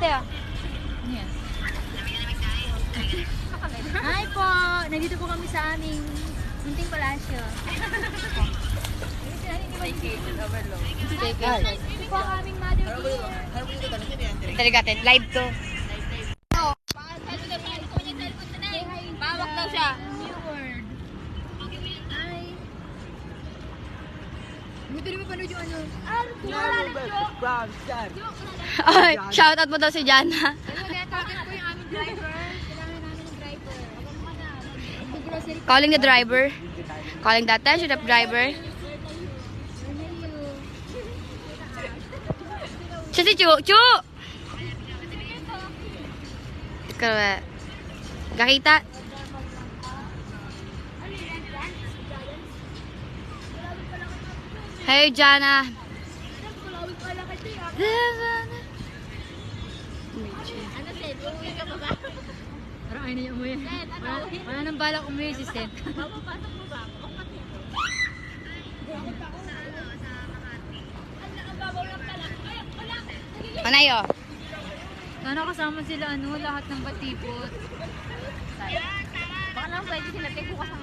ate ah. Yes. Hi po! Nandito po kami sa aming munting palasyo. Staycation, overload. Ito po ang aming mother dear. Talaga atin, live to. Bawak daw siya. New word. Hi. Buti rin mo panood yung ano. Ay, shoutout mo daw si Jana. Target po yung aming driver. Kailangan namin ng driver. Grocery. Calling the driver. Calling the attention of driver. Siya si Chu. Chu! Ikaw eh. Kakita. Hey, Jana. Parang ayaw niya umuwi. Wala nang balak umuwi si Sen. Manayo. Sana kasama sila lahat ng batipot. Baka lang pwede sila bukas ang